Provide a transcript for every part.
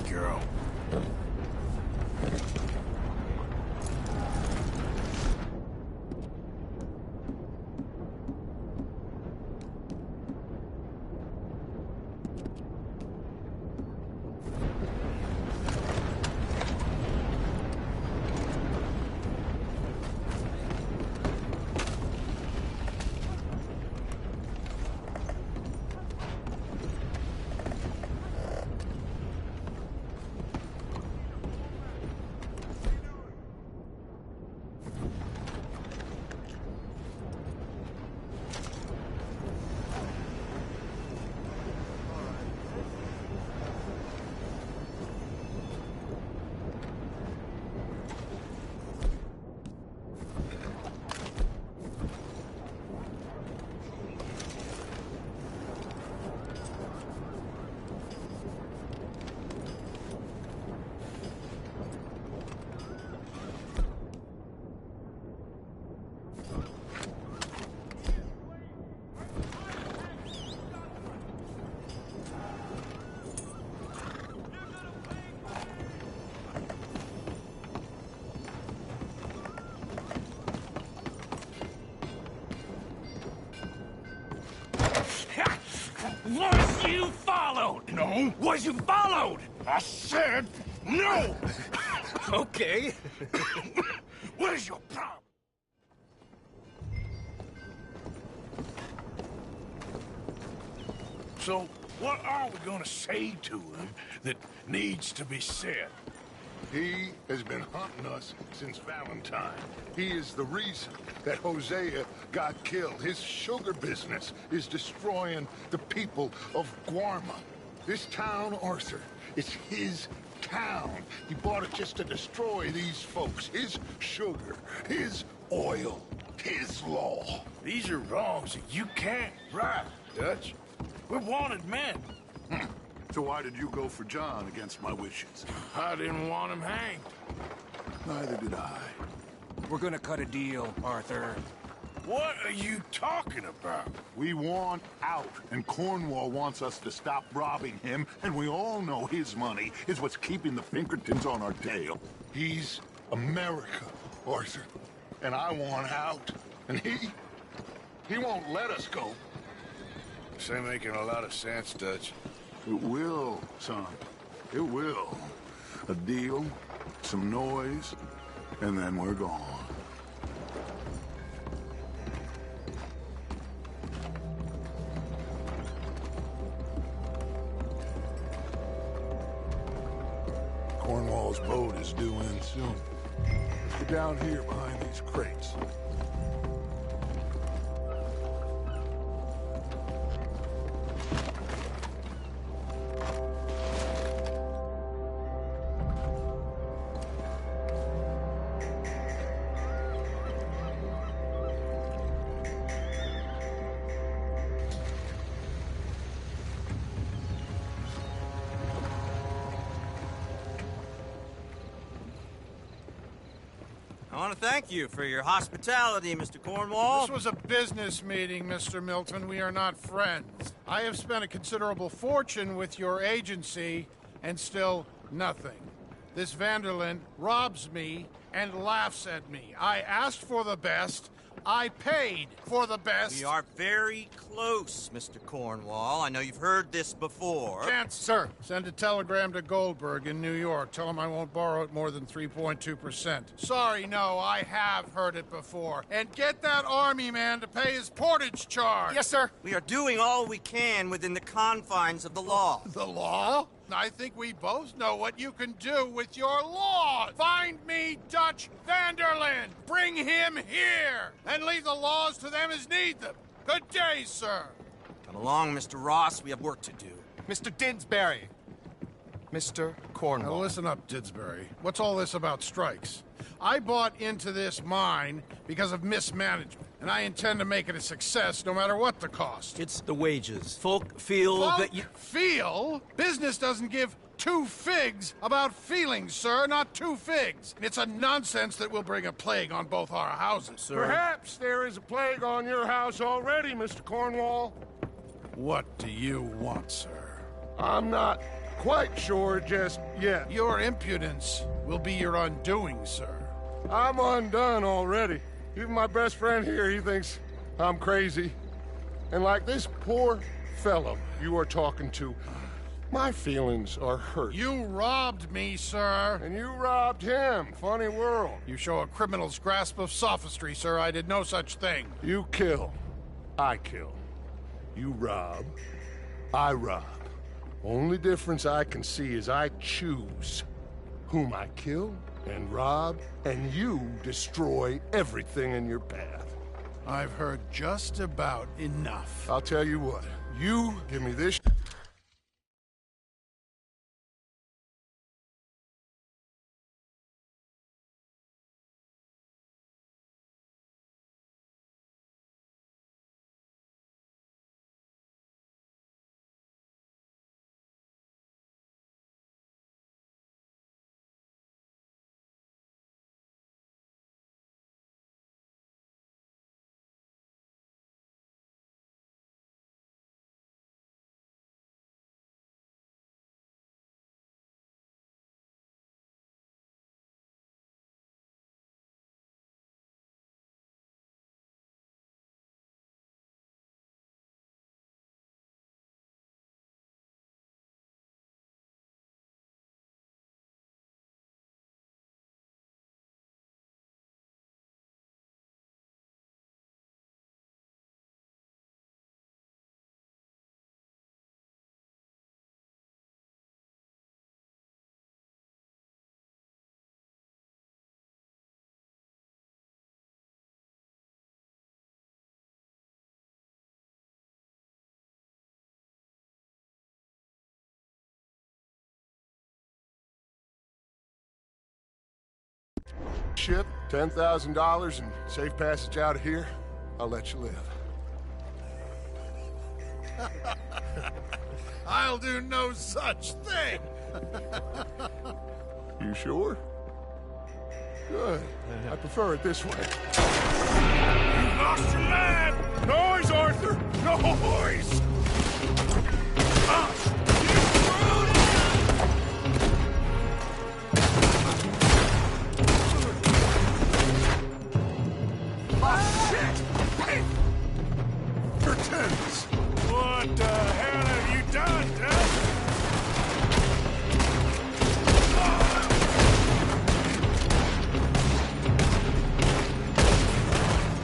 girl. Was you followed? No. Was you followed? I said no. Okay. What is your problem? So, what are we gonna say to him that needs to be said? He has been hunting us since Valentine. He is the reason that Hosea got killed. His sugar business is destroying the people of Guarma. This town, Arthur, it's his town. He bought it just to destroy these folks. His sugar, his oil, his law. These are wrongs that you can't right, Dutch. We're wanted men. So why did you go for John against my wishes? I didn't want him hanged. Neither did I. We're gonna cut a deal, Arthur. What are you talking about? We want out, and Cornwall wants us to stop robbing him, and we all know his money is what's keeping the Pinkertons on our tail. He's America, Arthur, and I want out, and he won't let us go. This ain't making a lot of sense, Dutch. It will, son. It will. A deal, some noise, and then we're gone. Cornwall's boat is due in soon. We're down here behind these crates. I want to thank you for your hospitality, Mr. Cornwall. This was a business meeting, Mr. Milton. We are not friends. I have spent a considerable fortune with your agency, and still nothing. This Vanderlyn robs me and laughs at me. I asked for the best. I paid for the best. We are very close, Mr. Cornwall. I know you've heard this before. Chance, sir. Send a telegram to Goldberg in New York. Tell him I won't borrow it more than 3.2%. Sorry, no, I have heard it before. And get that army man to pay his portage charge. Yes, sir. We are doing all we can within the confines of the law. The law? I think we both know what you can do with your law. Find me Dutch Vanderlyn. Bring him here. And leave the laws to them as need them. Good day, sir. Come along, Mr. Ross. We have work to do. Mr. Didsbury. Mr. Cornwall. Now listen up, Didsbury. What's all this about strikes? I bought into this mine because of mismanagement, and I intend to make it a success no matter what the cost. It's the wages. Folk feel that you... Feel? Business doesn't give two figs about feelings, sir, not two figs. It's a nonsense that will bring a plague on both our houses. Sir. Perhaps there is a plague on your house already, Mr. Cornwall. What do you want, sir? I'm not quite sure just yet. Your impudence will be your undoing, sir. I'm undone already. Even my best friend here, he thinks I'm crazy. And like this poor fellow you are talking to, my feelings are hurt. You robbed me, sir. And you robbed him. Funny world. You show a criminal's grasp of sophistry, sir. I did no such thing. You kill. I kill. You rob. I rob. Only difference I can see is I choose whom I kill and rob, and you destroy everything in your path. I've heard just about enough. I'll tell you what. You give me this. Ship, $10,000 and safe passage out of here, I'll let you live. I'll do no such thing. You sure? Good. I prefer it this way. You lost your man! Noise, Arthur! Noise! What the hell have you done, Dad?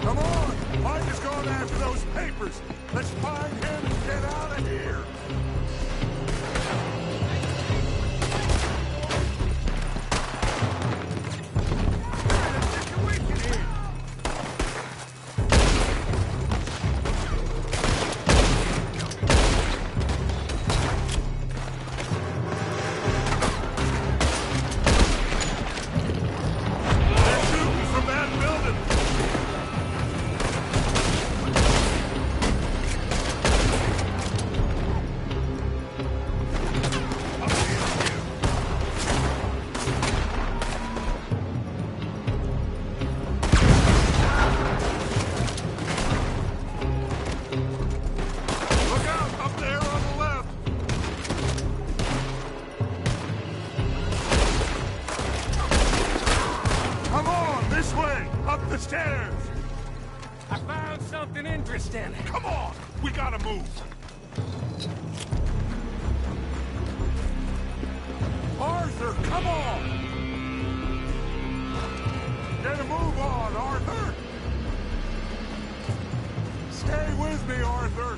Come on! Mike has gone after those papers. Let's find him and get out of here. Come on! We gotta move! Arthur, come on! Get a move on, Arthur! Stay with me, Arthur!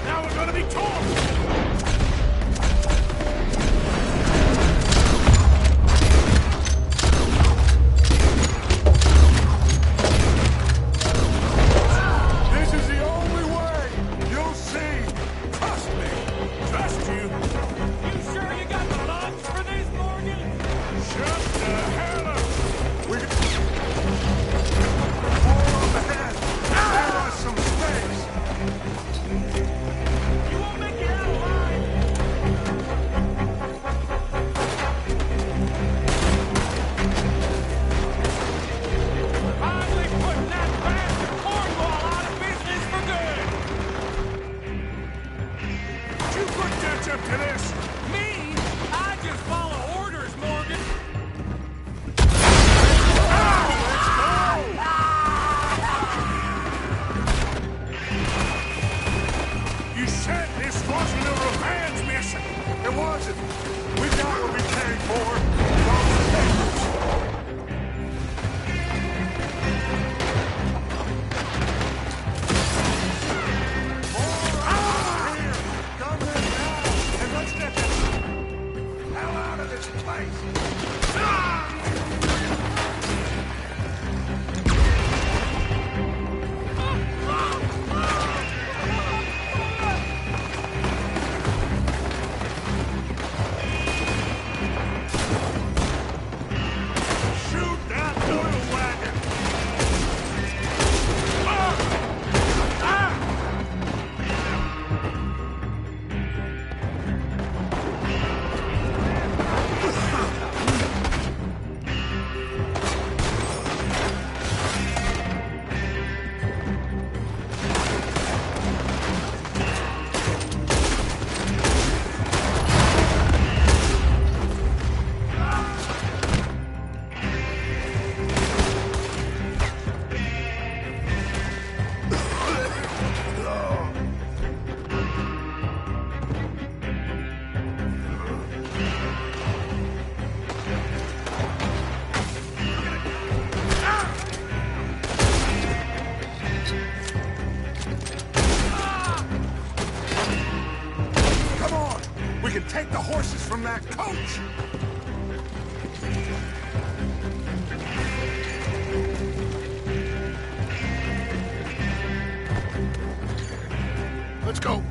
Now we're gonna be torn! that coach! Let's go.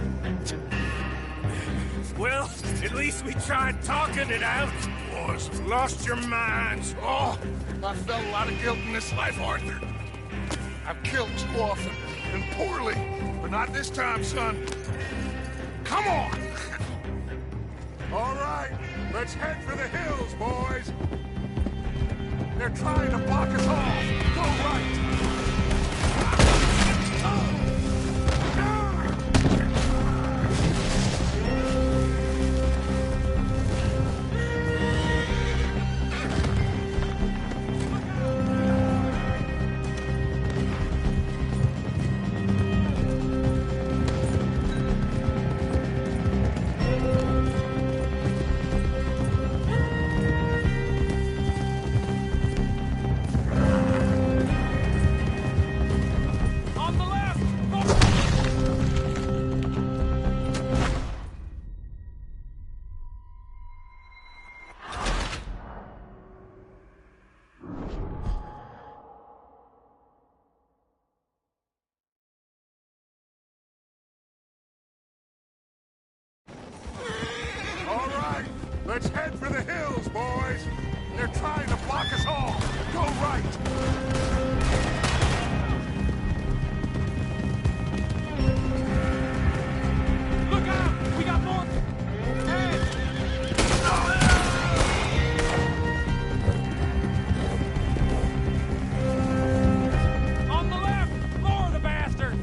Well, at least we tried talking it out. Boys, lost your minds. Oh, I felt a lot of guilt in this life, Arthur. I've killed too often and poorly, but not this time, son. Come on! All right, let's head for the hills, boys. They're trying to block us off. Go right. All right, let's head for the hills, boys. They're trying to block us off. Go right. Look out! We got more! On the left! More of the bastards!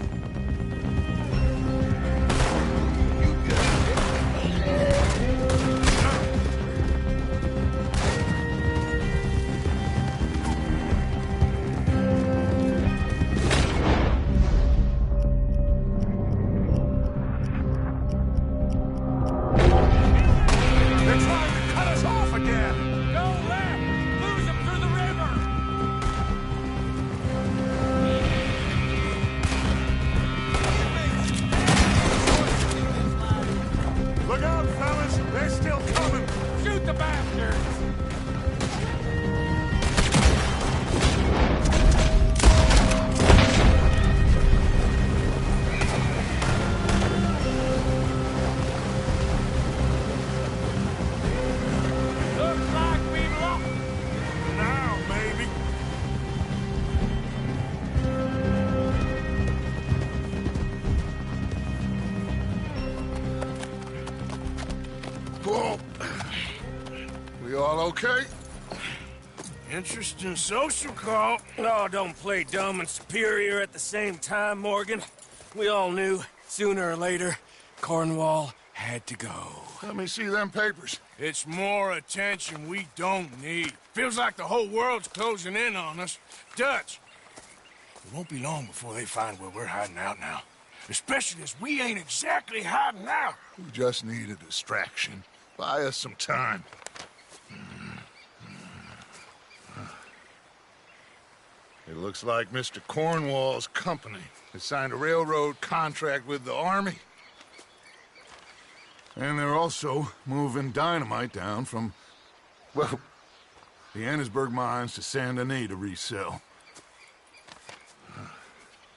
They're trying to cut us off again. Go left! Lose them through the river! Look out, fellas. They're still coming. Shoot the bastards! Looks like we've lost. Now, maybe. Whoa. We all okay? Interesting social call. Oh, don't play dumb and superior at the same time, Morgan. We all knew, sooner or later, Cornwall had to go. Let me see them papers. It's more attention we don't need. Feels like the whole world's closing in on us. Dutch, It won't be long before they find where we're hiding out now. Especially as we ain't exactly hiding out. We just need a distraction. Buy us some time. It looks like Mr. Cornwall's company has signed a railroad contract with the Army. And they're also moving dynamite down from, well, the Annesburg mines to Saint Denis to resell.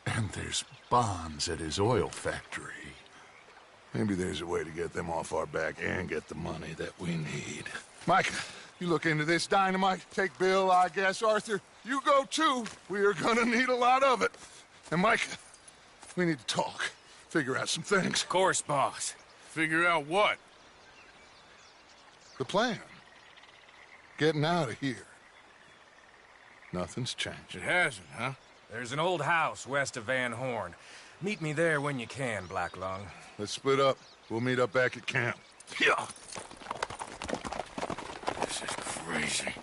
And there's bonds at his oil factory. Maybe there's a way to get them off our back and get the money that we need. Mike, you look into this dynamite. Take Bill, I guess. Arthur, you go too. We are gonna need a lot of it. And Mike, we need to talk. Figure out some things. Of course, boss. figure out what? The plan. Getting out of here. Nothing's changed. It hasn't, huh? There's an old house west of Van Horn. Meet me there when you can, Black Lung. Let's split up. We'll meet up back at camp. Yeah. This is crazy.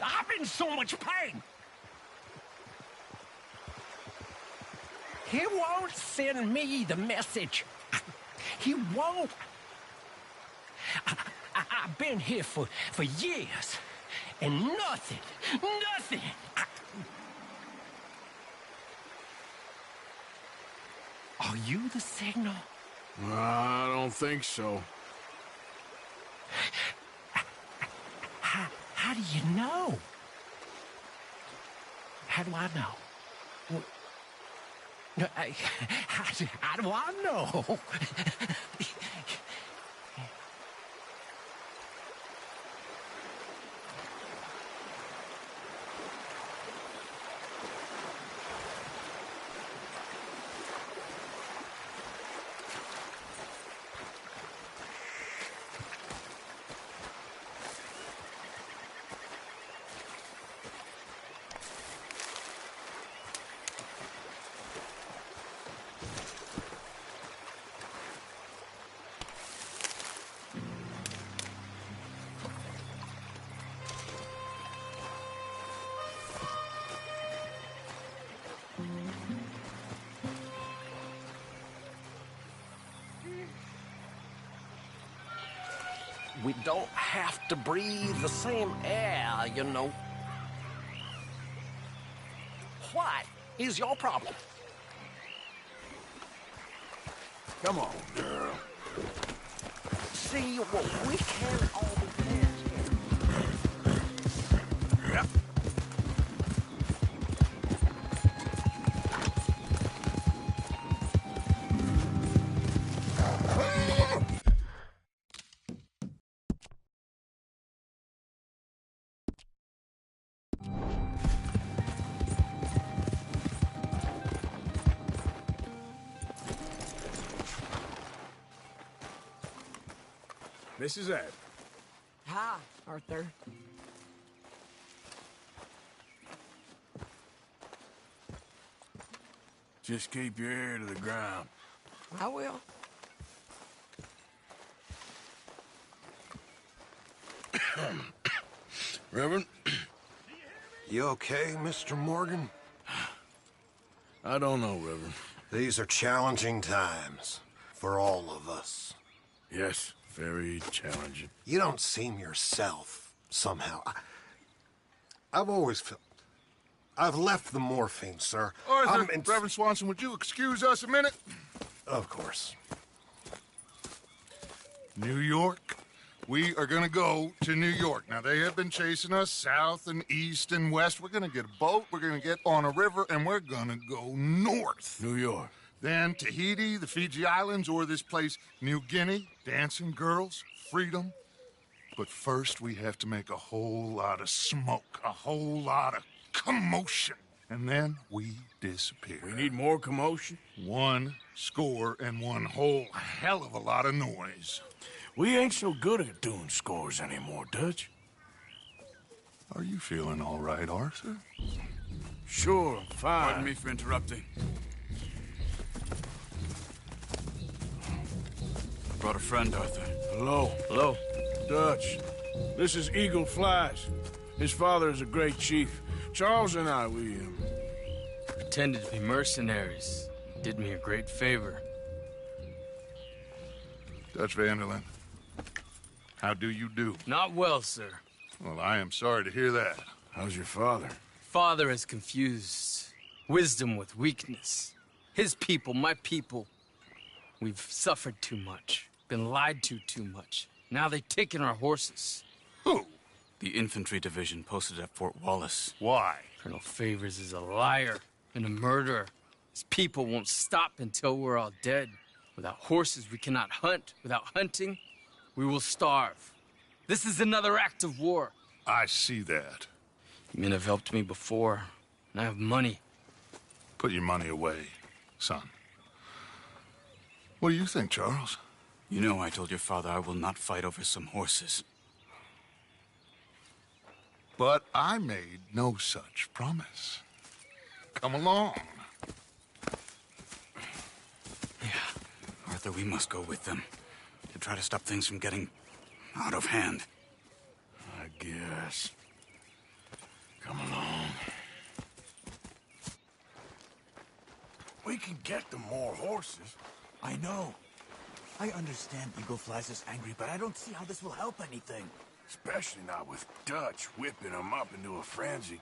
I'm in so much pain. He won't send me the message. He won't. I've been here for years, and nothing. Are you the signal? I don't think so. How do you know? How do I know? How do I know? We don't have to breathe the same air, you know. What is your problem? Come on, girl. See, well, we can't all be friends here. Yep. Mrs. Ed. Hi, Arthur. Just keep your ear to the ground. I will. Reverend? You okay, Mr. Morgan? I don't know, Reverend. These are challenging times for all of us. Yes, very challenging. You don't seem yourself, somehow. I've always felt... I've left the morphine, sir. Arthur, Reverend Swanson, would you excuse us a minute? Of course. New York. We are gonna go to New York. Now, they have been chasing us south and east and west. We're gonna get a boat, we're gonna get on a river, and we're gonna go north. New York. Then Tahiti, the Fiji Islands, or this place, New Guinea, dancing girls, freedom. But first, we have to make a whole lot of smoke, a whole lot of commotion. And then we disappear. We need more commotion? 1 score and 1 whole hell of a lot of noise. We ain't so good at doing scores anymore, Dutch. Are you feeling all right, Arthur? Sure, fine. Pardon me for interrupting. I brought a friend, Arthur. Hello. Hello. Dutch. This is Eagle Flies. His father is a great chief. Charles and I, we Pretended to be mercenaries. Did me a great favor. Dutch Vanderlyn, how do you do? Not well, sir. Well, I am sorry to hear that. How's your father? Father has confused wisdom with weakness. His people, my people. We've suffered too much. Been lied to too much. Now they've taken our horses. Who? The infantry division posted at Fort Wallace. Why? Colonel Favors is a liar and a murderer. His people won't stop until we're all dead. Without horses, we cannot hunt. Without hunting, we will starve. This is another act of war. I see that. Men have helped me before, and I have money. Put your money away, son. What do you think, Charles? You know I told your father I will not fight over some horses. But I made no such promise. Come along. Yeah, Arthur, we must go with them to try to stop things from getting out of hand. I guess. Come along. We can get them more horses. I know. I understand Eagle Flies is angry, but I don't see how this will help anything. Especially not with Dutch whipping them up into a frenzy.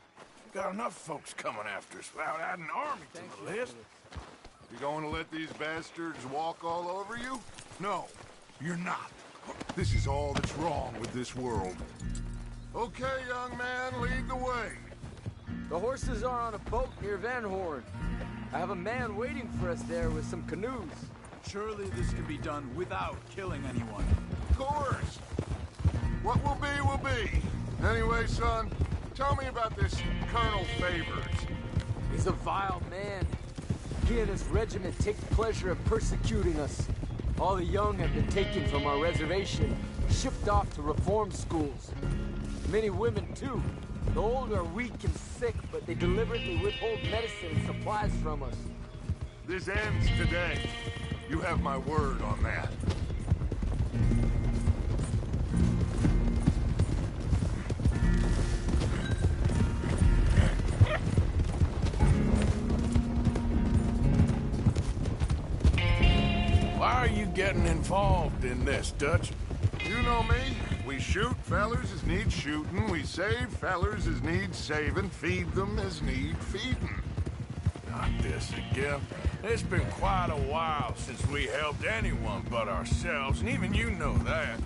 Got enough folks coming after us without adding an army to the list. You going to let these bastards walk all over you? No, you're not. This is all that's wrong with this world. Okay, young man, lead the way. The horses are on a boat near Van Horn. I have a man waiting for us there with some canoes. Surely this can be done without killing anyone. Of course. What will be. Anyway, son, tell me about this Colonel Favors. He's a vile man. He and his regiment take pleasure in persecuting us. All the young have been taken from our reservation, shipped off to reform schools. Many women, too. The old are weak and sick, but they deliberately withhold medicine and supplies from us. This ends today. You have my word on that. Why are you getting involved in this, Dutch? You know me. We shoot fellers as need shooting. We save fellers as need saving. Feed them as need feeding. Not this again. It's been quite a while since we helped anyone but ourselves, and even you know that.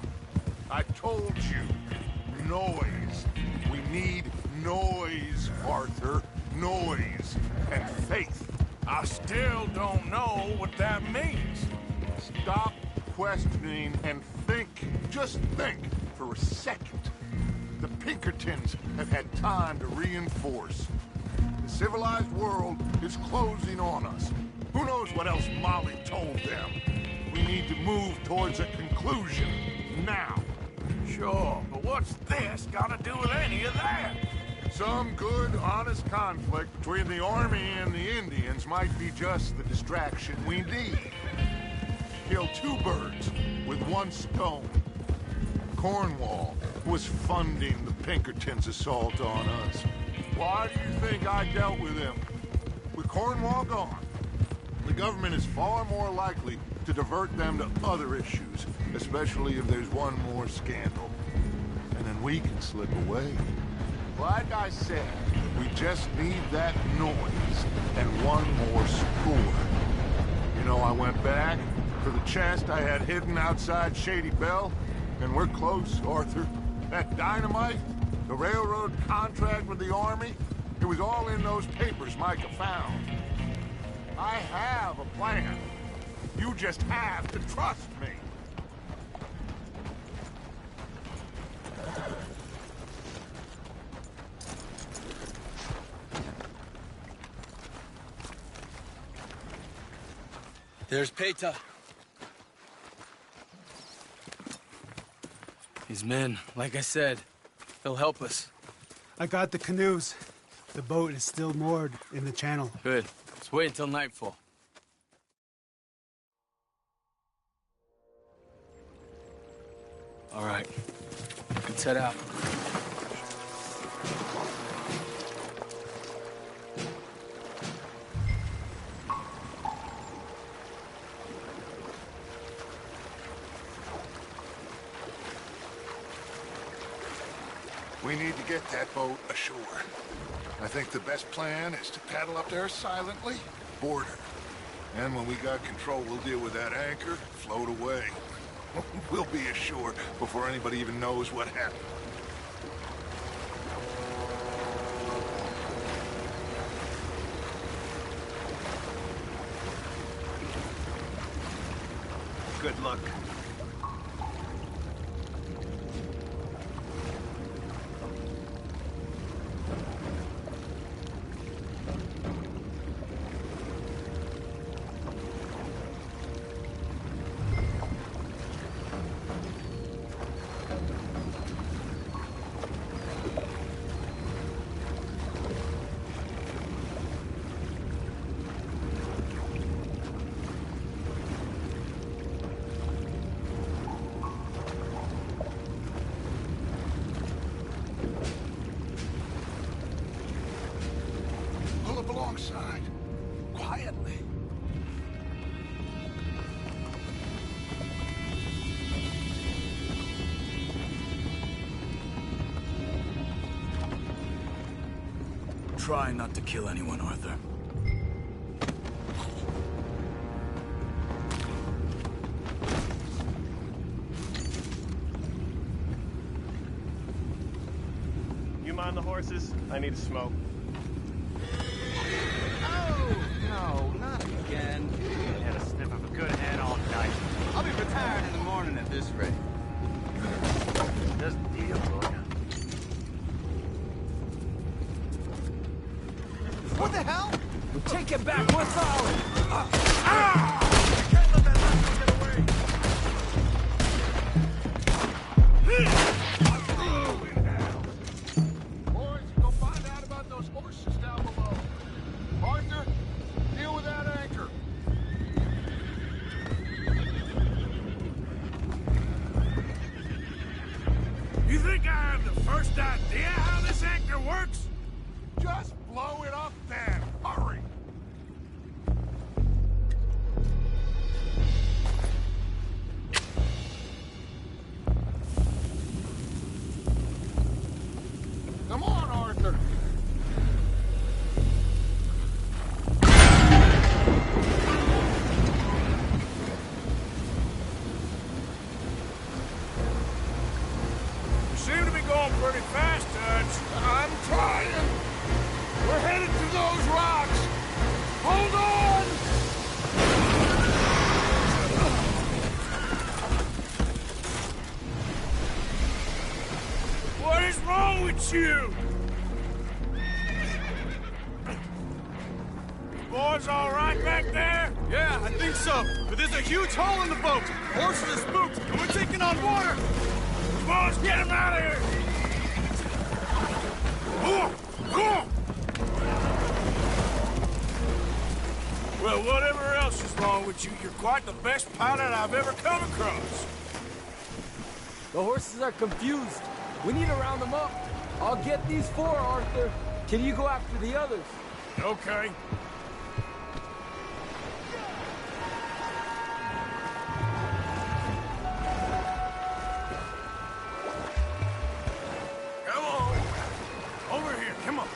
I told you. Noise. We need noise, Arthur. Noise. And faith. I still don't know what that means. Stop questioning and think. Just think for a second. The Pinkertons have had time to reinforce. The civilized world is closing on us. Who knows what else Molly told them? We need to move towards a conclusion now. Sure, but what's this got to do with any of that? Some good, honest conflict between the army and the Indians might be just the distraction we need. Kill two birds with one stone. Cornwall was funding the Pinkertons' assault on us. Why do you think I dealt with him? With Cornwall gone, the government is far more likely to divert them to other issues, especially if there's one more scandal. And then we can slip away. Like I said, we just need that noise and one more score. You know, I went back for the chest I had hidden outside Shady Belle, and we're close, Arthur. That dynamite, the railroad contract with the army, it was all in those papers Micah found. I have a plan. You just have to trust me. There's Peta. These men, like I said, they'll help us. I got the canoes. The boat is still moored in the channel. Good. Let's wait until nightfall. All right. Let's head out. We need to get that boat ashore. I think the best plan is to paddle up there silently, board her. And when we got control, we'll deal with that anchor, float away. We'll be ashore before anybody even knows what happened. good luck. Pull up alongside. Quietly. Try not to kill anyone, Arthur. You mind the horses? I need a smoke. Oh, no, not again. I had a sniff of a good head all night. I'll be retired in the morning at this rate. Just the deal, Morgan. What the hell? We take it back, we're solid! Boys, go find out about those horses down below. Arthur, deal with that anchor. You think I have the first idea how this anchor works? Just blow it up then. Hurry. Come on, Arthur. You seem to be going pretty fast, Dutch. I'm trying. We're headed to those rocks. Hold on. What is wrong with you? Boys all right back there? Yeah, I think so. But there's a huge hole in the boat. Horses are spooked, and we're taking on water. Boys, get him out of here! Well, whatever else is wrong with you, you're quite the best pilot I've ever come across. The horses are confused. We need to round them up. I'll get these 4, Arthur. Can you go after the others? Okay. Come on. Over here, come on.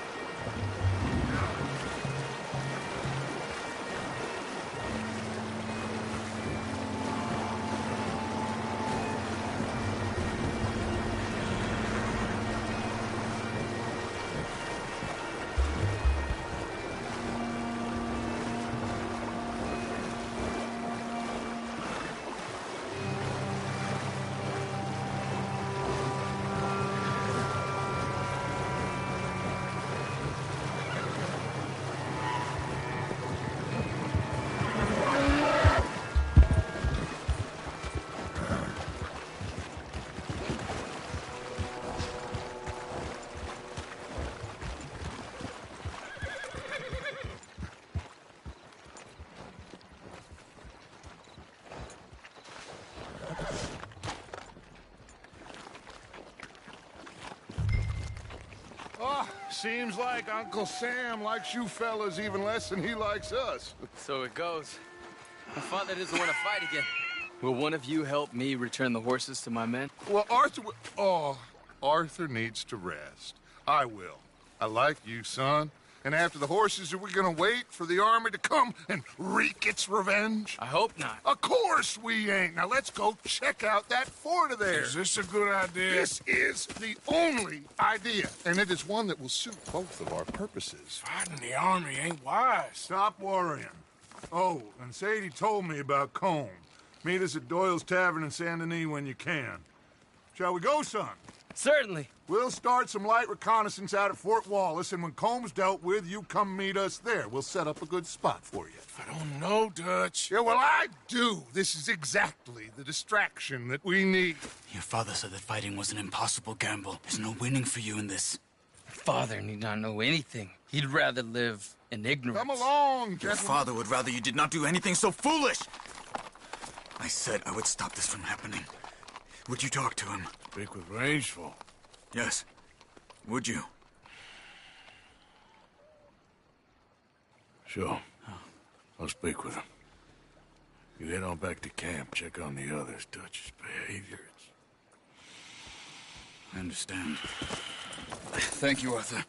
Seems like Uncle Sam likes you fellas even less than he likes us. So it goes. My father doesn't want to fight again. Will one of you help me return the horses to my men? Well, Arthur needs to rest. I will. I like you, son. And after the horses, are we gonna wait for the army to come and wreak its revenge? I hope not. Of course we ain't. Now let's go check out that fort of theirs. Is this a good idea? This is the only idea, and it is one that will suit both of our purposes. Fighting the army ain't wise. Stop worrying. Oh, and Sadie told me about Colm. Meet us at Doyle's Tavern in Saint Denis when you can. Shall we go, son? Certainly. We'll start some light reconnaissance out at Fort Wallace, and when Combs dealt with, you come meet us there. We'll set up a good spot for you. I don't know, Dutch. Yeah, well, I do. This is exactly the distraction that we need. Your father said that fighting was an impossible gamble. There's no winning for you in this. Father need not know anything. He'd rather live in ignorance. Come along, Your gentlemen. father would rather you did not do anything so foolish. I said I would stop this from happening. Would you talk to him? Speak with Rangeful. Yes. Would you? Sure. I'll speak with him. You head on back to camp, check on the others, Dutch's behavior. I understand. Thank you, Arthur.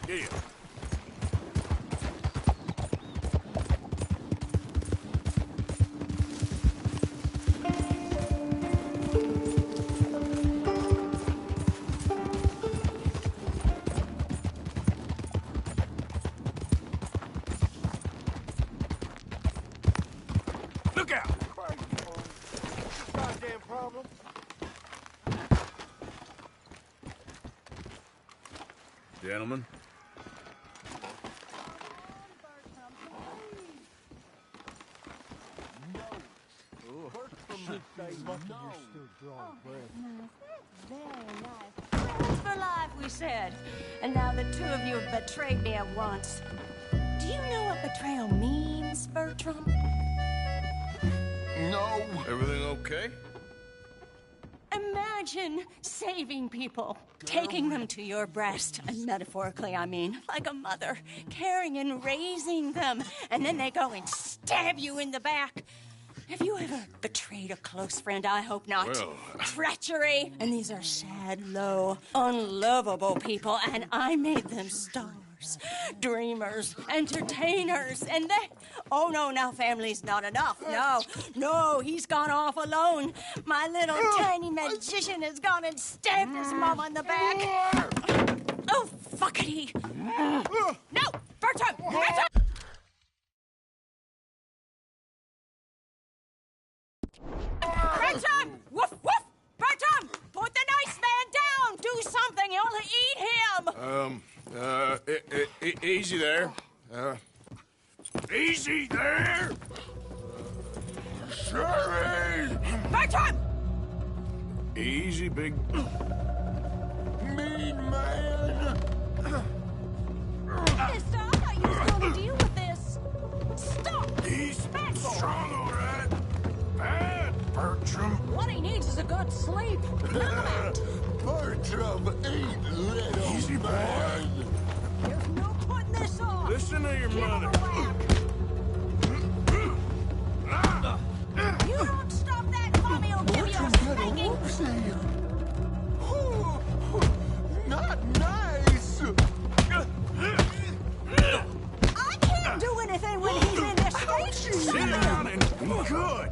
Here. Look out! Goddamn problem. Gentlemen. Friends for life, we said. And now the two of you have betrayed me at once. Do you know what betrayal means, Bertram? No. Everything okay? Imagine saving people, taking them to your breast, and metaphorically, I mean, like a mother, caring and raising them, and then they go and stab you in the back. Have you ever betrayed a close friend? I hope not. Well, Treachery. And these are sad, low, unlovable people, and I made them stars, dreamers, entertainers, and they... Oh, no, now family's not enough. No, he's gone off alone. My little tiny magician has gone and stabbed his mom on the back. Oh, fuckity. No, Bertram! Bertram! Bertram! Woof, woof! Bertram! Put the nice man down! Do something! You'll eat him! Easy there. Easy there! Sorry! Bertram! Easy, big... Mean man! Mister, I thought you was going to deal with this. Stop! He's Bad boy. strong, all right. Bad, Bertram. What he needs is a good sleep. Bertram ain't little Easy, boy. man. There's no putting this off. Listen to your Give him mother. a whack. You don't stop that, Mommy will give you a spanking. Not nice. I can't do anything when he's in this state. Sit down and good.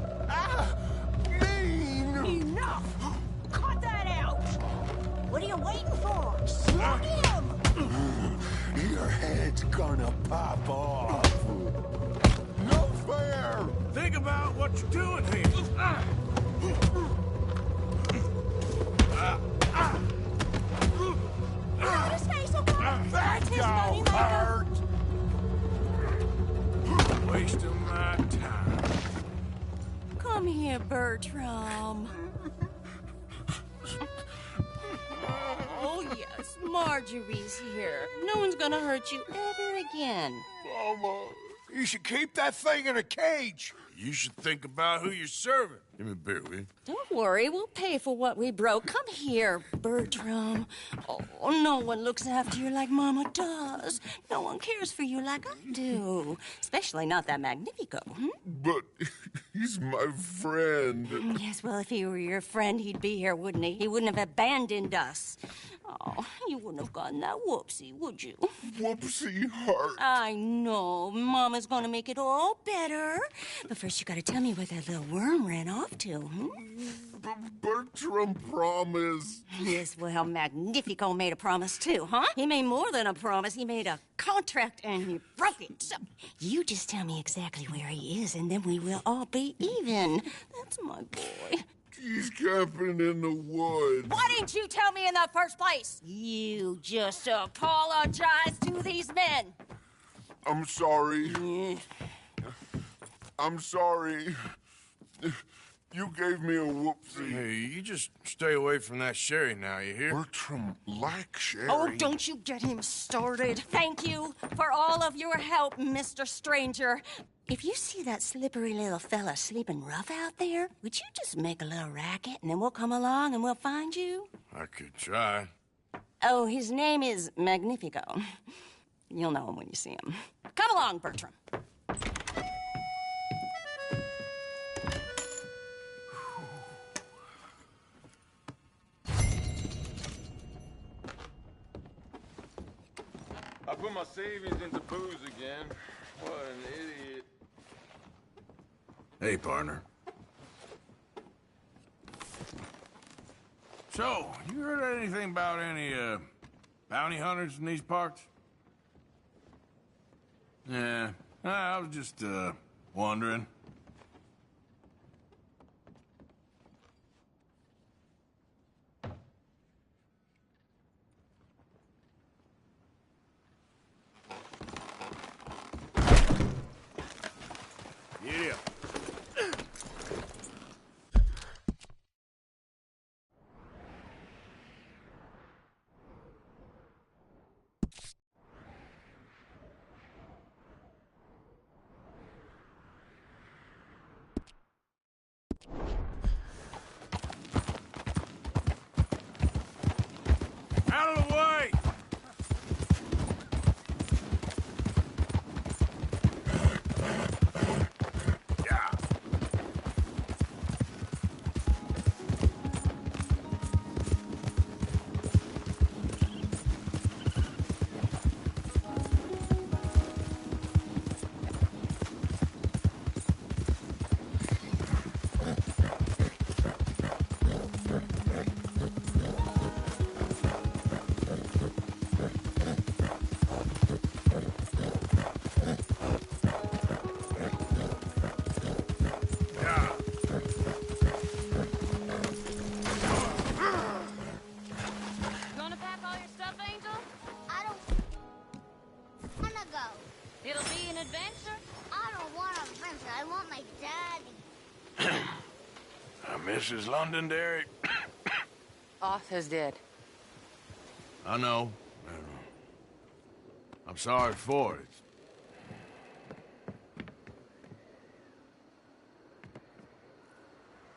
Mean. Enough! Cut that out! What are you waiting for? Slug him! Your head's gonna pop off. No fair. Think about what you're doing here. How to stay so calm? That's his money maker. Hurt. Wasting my time. Come here, Bertram. Oh, yes, Marjorie's here. No one's gonna hurt you ever again. Mama, you should keep that thing in a cage. You should think about who you're serving. Give me a beer, will you? Don't worry, we'll pay for what we broke. Come here, Bertram. Oh, no one looks after you like Mama does. No one cares for you like I do. Especially not that Magnifico. But he's my friend. Yes, well, if he were your friend, he'd be here, wouldn't he? He wouldn't have abandoned us. Oh, you wouldn't have gotten that whoopsie, would you? Whoopsie heart. I know. Mama's gonna make it all better. But first, you gotta tell me where that little worm ran off to, Bertram promised. Yes, well, Magnifico made a promise, too, huh? He made more than a promise. He made a contract, and he broke it. So you just tell me exactly where he is, and then we will all be even. That's my boy. He's camping in the woods. Why didn't you tell me in the first place? You just apologize to these men. I'm sorry. I'm sorry. You gave me a whoopsie. Hey, you just stay away from that sherry now, you hear? Bertram likes sherry. Oh, don't you get him started. Thank you for all of your help, Mr. Stranger. If you see that slippery little fella sleeping rough out there, would you just make a little racket and then we'll come along and we'll find you? I could try. Oh, his name is Magnifico. You'll know him when you see him. Come along, Bertram. I put my savings into booze again. What an idiot. Hey, partner. So, you heard anything about any, bounty hunters in these parts? Yeah, I was just, wondering. Yeah. Out of the way! Mrs. Londonderry. Arthur's dead. I know. I'm sorry for it.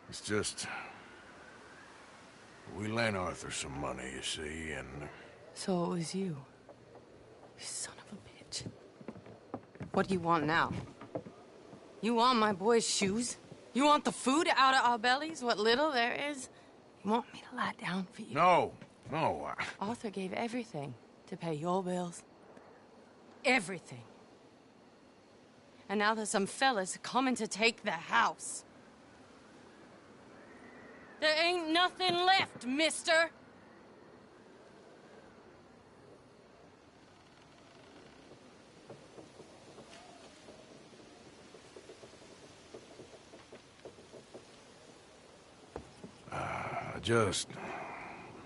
It's just... we lent Arthur some money, you see, and... So it was you. You son of a bitch. What do you want now? You want my boy's shoes? You want the food out of our bellies, what little there is? You want me to lie down for you? No. Arthur gave everything to pay your bills. Everything. And now there's some fellas coming to take the house. There ain't nothing left, mister. I just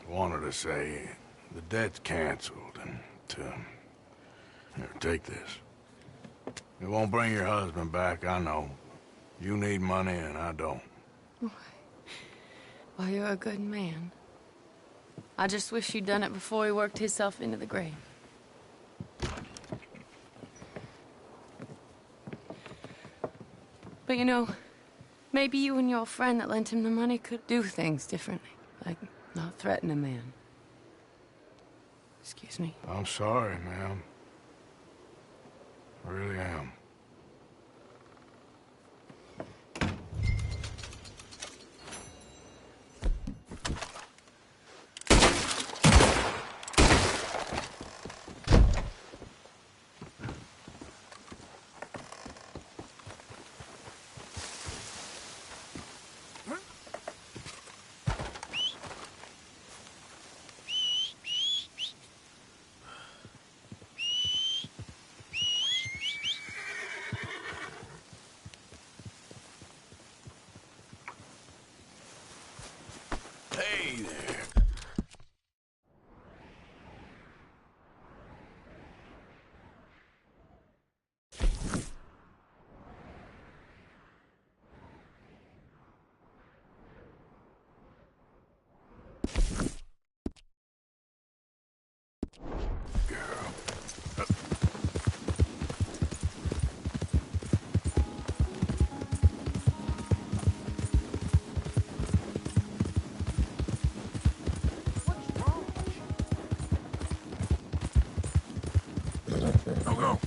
wanted to say the debt's canceled and to... Here, take this. It won't bring your husband back, I know. You need money and I don't. Well, you're a good man. I just wish he'd done it before he worked himself into the grave. But you know, maybe you and your friend that lent him the money could do things differently. Like, not threaten a man. Excuse me. I'm sorry, ma'am. I really am. Hey there. Go.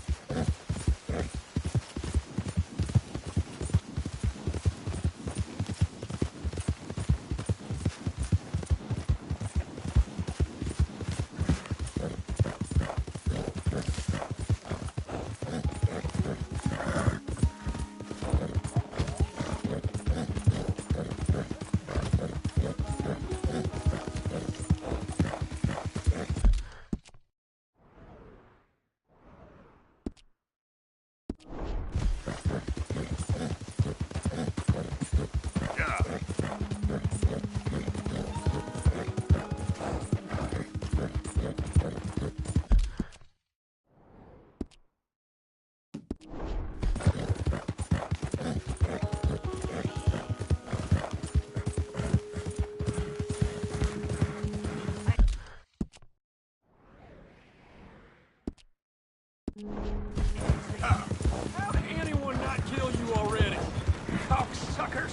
How did anyone not kill you already? Cocksuckers!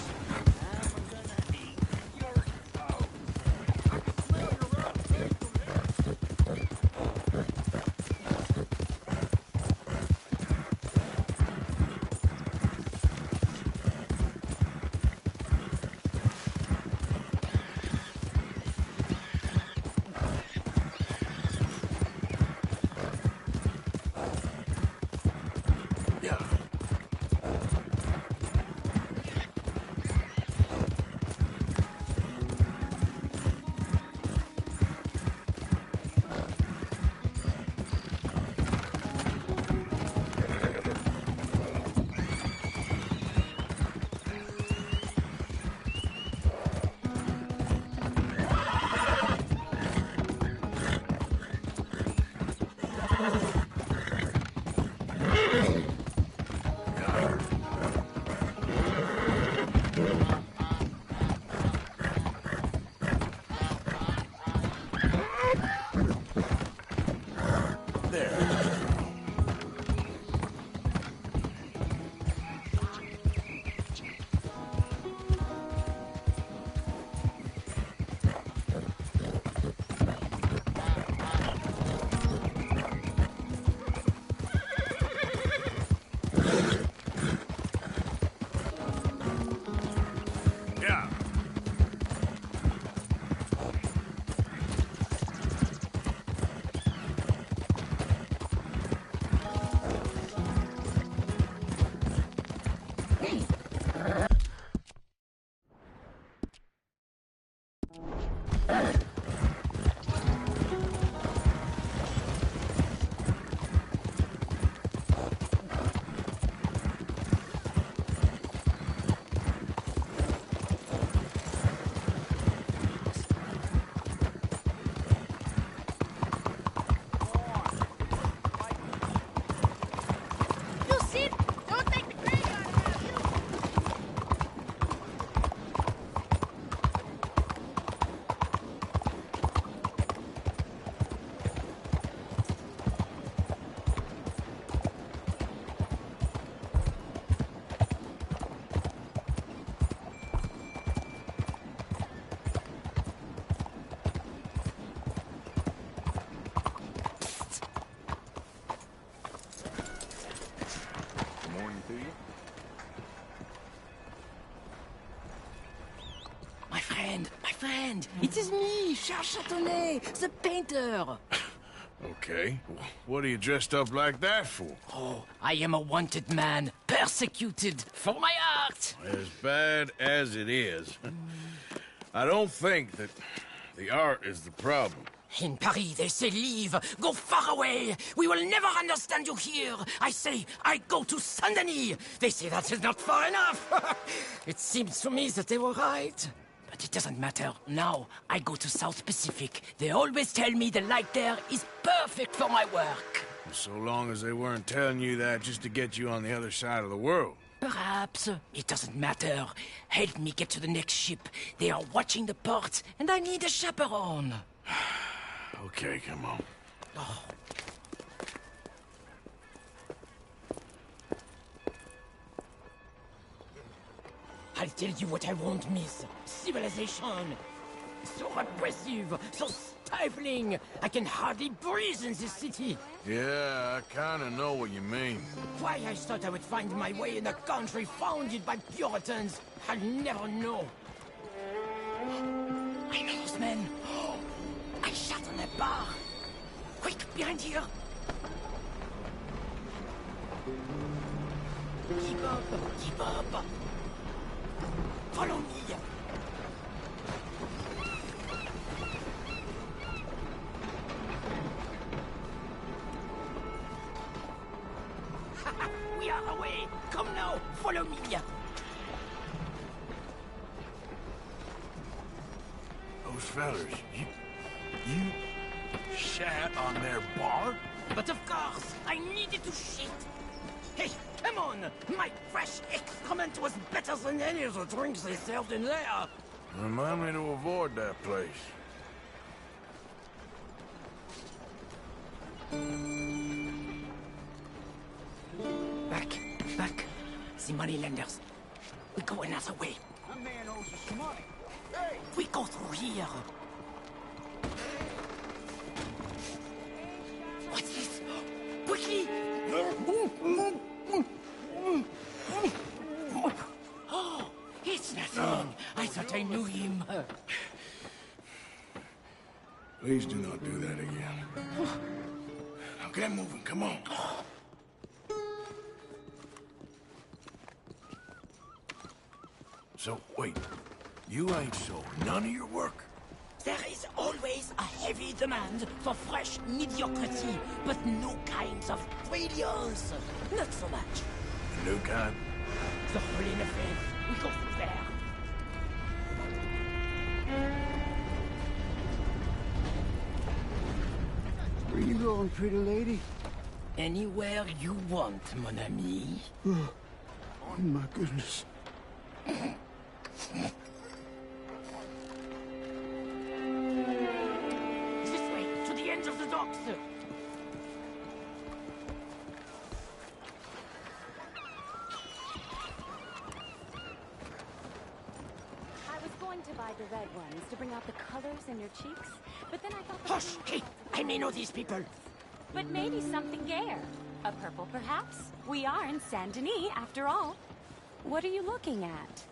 friend. It is me, Charles Chatonnet, the painter. Okay. What are you dressed up like that for? Oh, I am a wanted man, persecuted for my art. As bad as it is, I don't think that the art is the problem. In Paris, they say leave, go far away. We will never understand you here. I say, I go to Saint-Denis. They say that is not far enough. It seems to me that they were right. But it doesn't matter. Now, I go to South Pacific. They always tell me the light there is perfect for my work. So long as they weren't telling you that just to get you on the other side of the world. Perhaps. It doesn't matter. Help me get to the next ship. They are watching the port, and I need a chaperone. Okay, come on. Oh. I'll tell you what I won't miss. Civilization. So oppressive, so stifling. I can hardly breathe in this city. Yeah, I kinda know what you mean. Why I thought I would find my way in a country founded by Puritans, I'll never know. I know those men. I shot on that bar. Quick, behind here. Keep up, keep up. Follow me. We are away. Come now, follow me. Those fellas, you shat on their bar? But of course, I needed to shit. Hey, come on! My fresh excrement was better than any of the drinks they served in there. Remind me to avoid that place. Back. The moneylenders. We go another way. A man owes you some money. Hey! We go through here. What's this? Quickly! Oh, it's nothing. I thought I knew him. Please do not do that again. Now get moving, come on. So, wait. You ain't sold none of your work? There is always a heavy demand for fresh mediocrity, but no kinds of brilliance. Not so much. A new kind? The hole in the fence. We go through there. Where you going, pretty lady? Anywhere you want, mon ami. Oh, my goodness. This way, to the end of the docks. I was going to buy the red ones to bring out the colors in your cheeks, but then I thought... Hush! Hey, I may know these people. But maybe something gayer. A purple, perhaps? We are in Saint-Denis, after all. What are you looking at?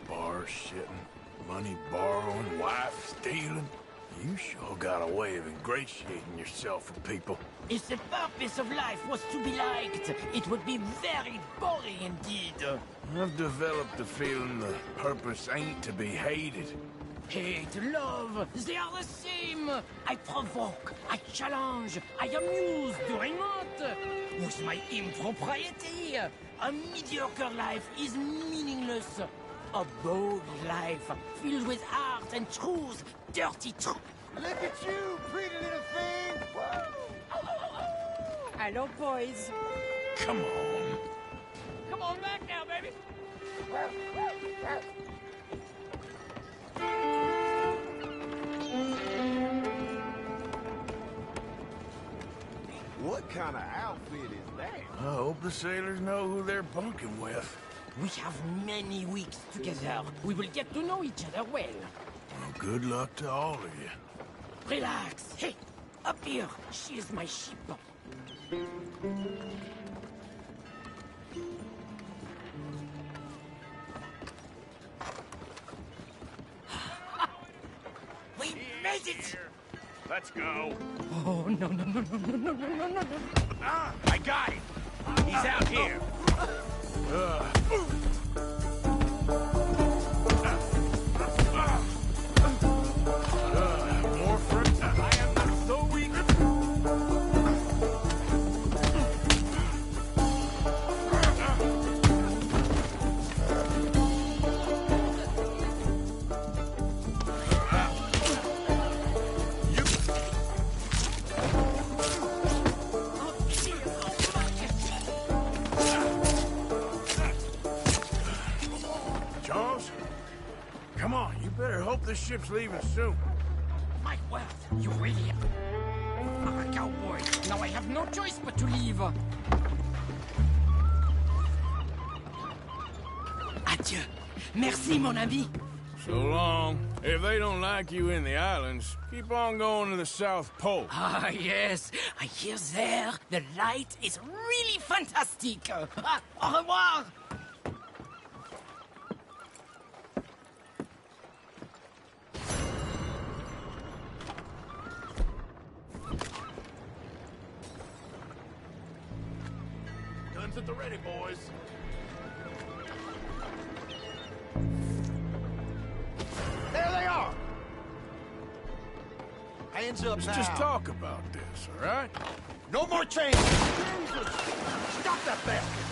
Bar sitting, money borrowing, wife stealing. You sure got a way of ingratiating yourself for people. If the purpose of life was to be liked, it would be very boring indeed. I've developed the feeling the purpose ain't to be hated. Hate, love, they are the same. I provoke, I challenge, I amuse, do I not? With my impropriety, a mediocre life is meaningless. A bold life, filled with art and truth, dirty truth. Look at you, pretty little thing! Hello, boys. Come on. Come on back now, baby. What kind of outfit is that? I hope the sailors know who they're bunking with. We have many weeks together. We will get to know each other well. Well, good luck to all of you. Relax. Hey, up here. She is my ship. Let's go. Oh, no, no, no, no, no, no, no, no, no. Ah, I got him. He's out here. More fruit. I am so weak. Charles? Come on, you better hope this ship's leaving soon. My word, you idiot. Ah, cowboy. Now I have no choice but to leave. Adieu. Merci, mon ami. So long. If they don't like you in the islands, keep on going to the South Pole. Ah, yes. I hear there the light is really fantastic. Ah, au revoir. Guns at the ready, boys. There they are. Hands up Let's now. just talk about this, all right? No more change. Stop that bastard.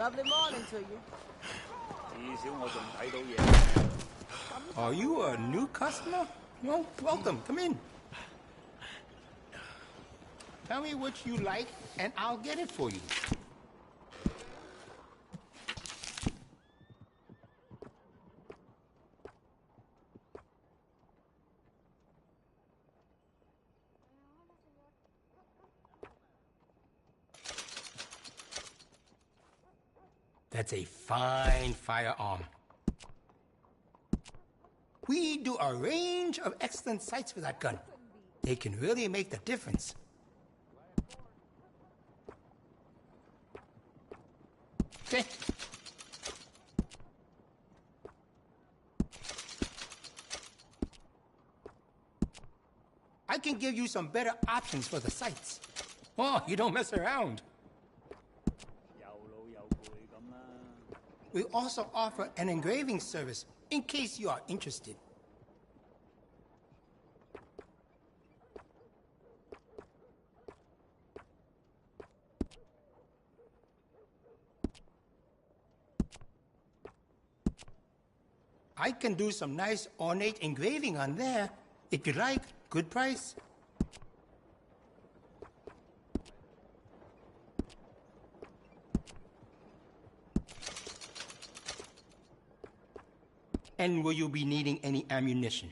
Lovely morning to you. Are you a new customer? Well, welcome. Come in. Tell me what you like, and I'll get it for you. That's a fine firearm. We do a range of excellent sights for that gun. They can really make the difference. Okay. I can give you some better options for the sights. Oh, you don't mess around. We also offer an engraving service in case you are interested. I can do some nice ornate engraving on there. If you like, good price. And will you be needing any ammunition?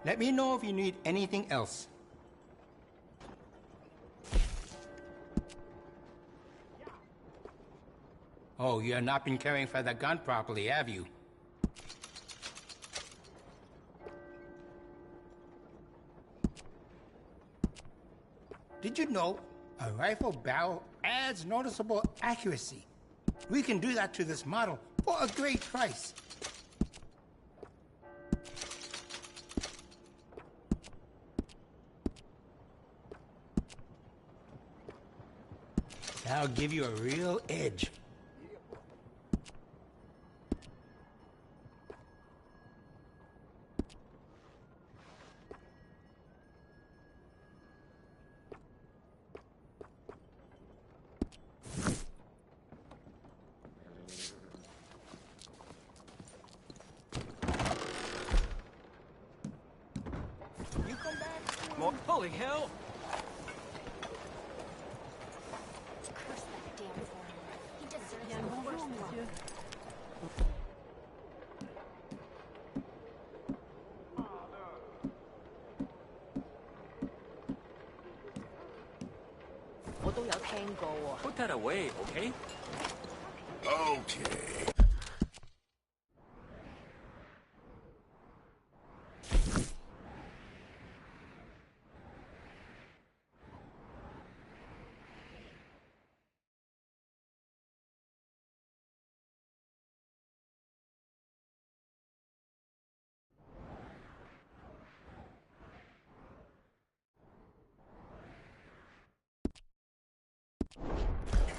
Let me know if you need anything else. Oh, you have not been caring for the gun properly, have you? Did you know a rifle barrel adds noticeable accuracy? We can do that to this model for a great price. That'll give you a real edge. You come back? More, holy hell! Put that away, okay? Okay.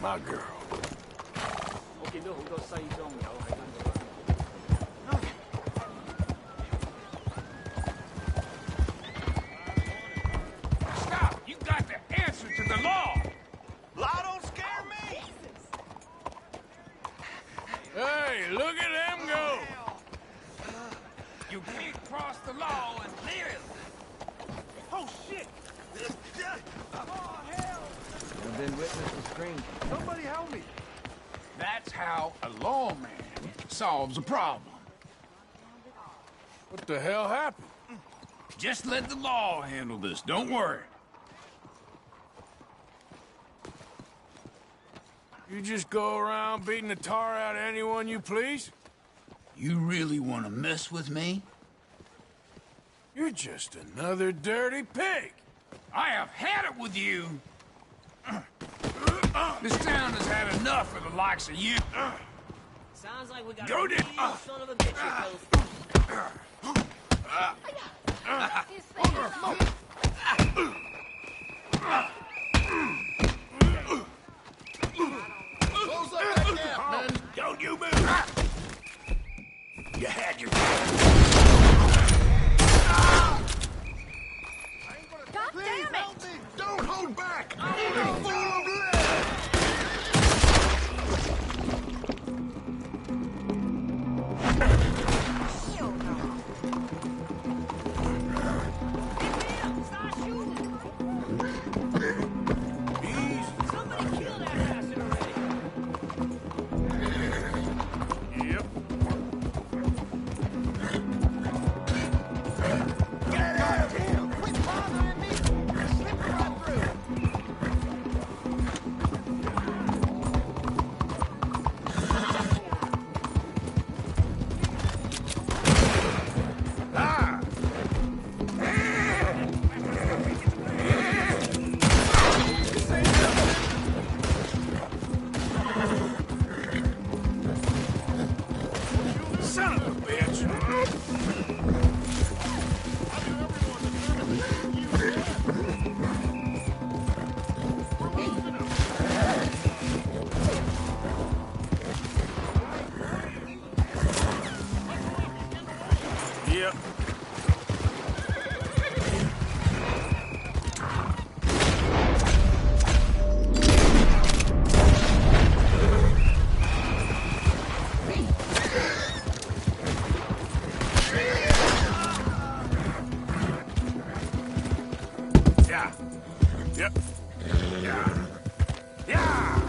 My girl. 我見到好多西裝友喺度。 Stop! You got the answer to the law! Law don't scare me! Hey, look at them go! You can't cross the law and live! Oh, shit! Oh, hell! I've been witness to scream. Somebody help me! That's how a lawman solves a problem. What the hell happened? Just let the law handle this, don't worry. You just go around beating the tar out of anyone you please? You really want to mess with me? You're just another dirty pig. I have had it with you. This town has had enough of the likes of you. Sounds like we got Go a down. real son of a bitch Yep. Yeah. Yep. Yeah. Yeah!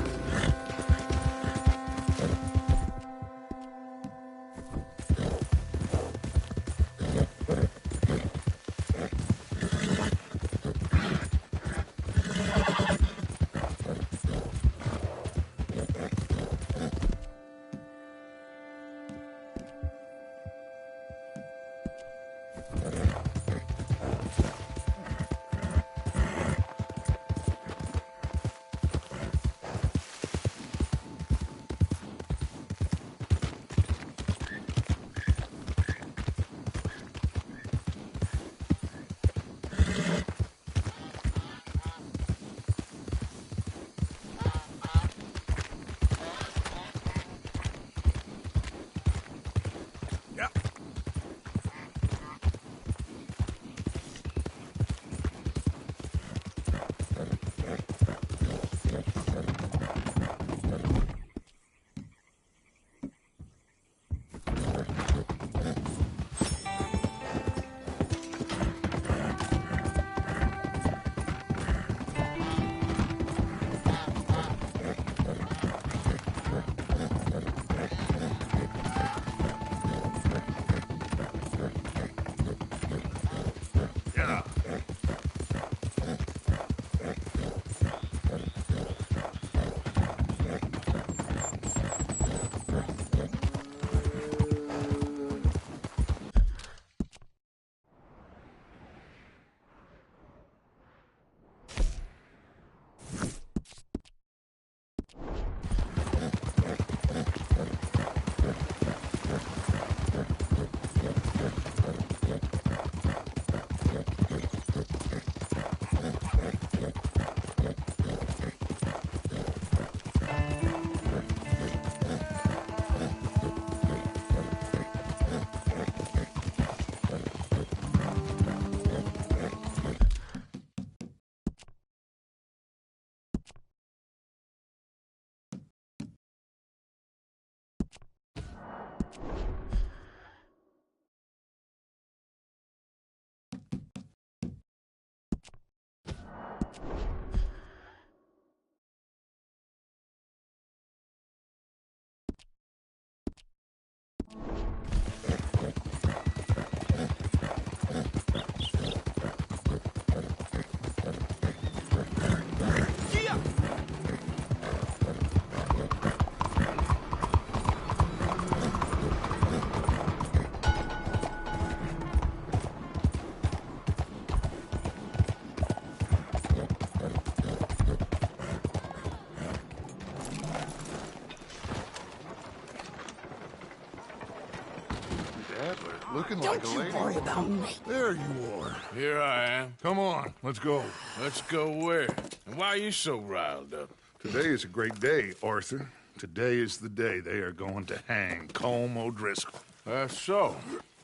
Looking Don't like a you lady. worry about me. There you are. Here I am. Come on, let's go. Let's go where? And why are you so riled up? Today is a great day, Arthur. Today is the day they are going to hang Colm O'Driscoll. That's so.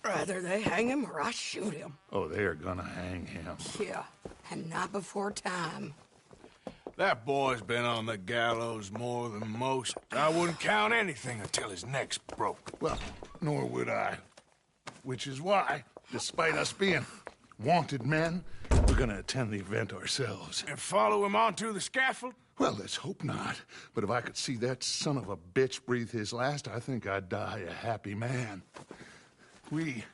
Rather they hang him or I shoot him. Oh, they are gonna hang him. Yeah, and not before time. That boy's been on the gallows more than most. I wouldn't count anything until his neck's broke. Well, nor would I. Which is why, despite us being wanted men, we're gonna attend the event ourselves. And follow him onto the scaffold? Well, let's hope not. But if I could see that son of a bitch breathe his last, I think I'd die a happy man. We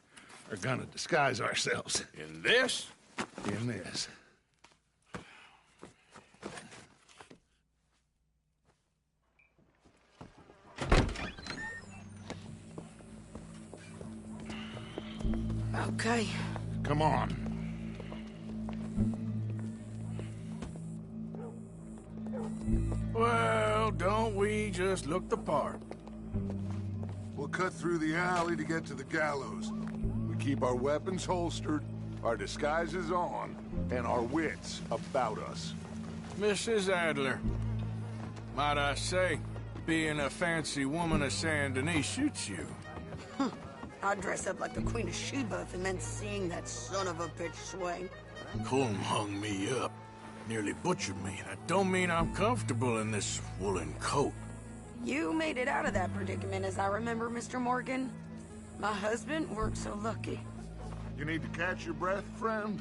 are gonna disguise ourselves. In this? In this. Okay. Come on. Well, don't we just look the part? We'll cut through the alley to get to the gallows. We keep our weapons holstered, our disguises on, and our wits about us. Mrs. Adler, might I say, being a fancy woman of Saint Denis shoots you. I'd dress up like the Queen of Sheba if it meant seeing that son of a bitch swing. Colm hung me up. Nearly butchered me. That don't mean I'm comfortable in this woolen coat. You made it out of that predicament, as I remember, Mr. Morgan. My husband weren't so lucky. You need to catch your breath, friend?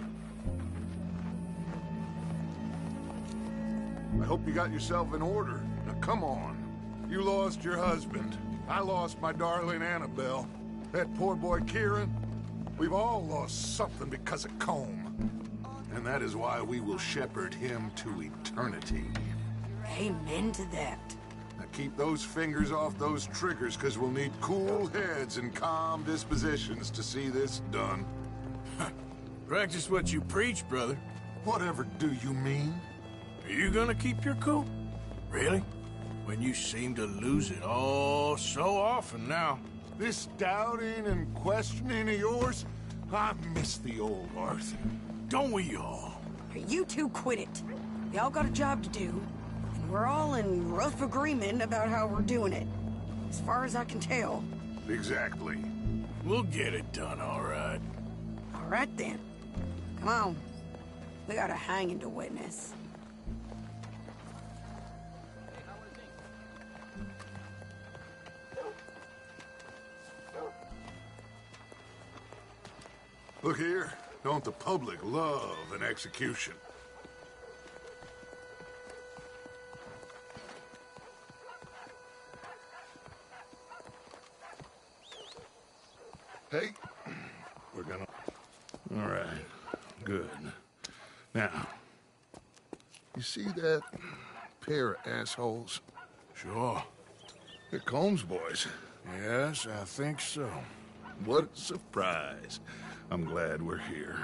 I hope you got yourself in order. Now come on. You lost your husband. I lost my darling Annabelle. That poor boy Kieran. We've all lost something because of Colm. And that is why we will shepherd him to eternity. Amen to that. Now keep those fingers off those triggers, because we'll need cool heads and calm dispositions to see this done. Practice what you preach, brother. Whatever do you mean? Are you gonna keep your cool? Really? When you seem to lose it all so often now. This doubting and questioning of yours, I miss the old Arthur. Don't we all? You two quit it. Y'all got a job to do, and we're all in rough agreement about how we're doing it. As far as I can tell. Exactly. We'll get it done, all right. All right, then. Come on. We got a hanging to witness. Look here. Don't the public love an execution? Hey, we're gonna... All right, good. Now, you see that pair of assholes? Sure. They're Colm's boys. Yes, I think so. What a surprise. I'm glad we're here.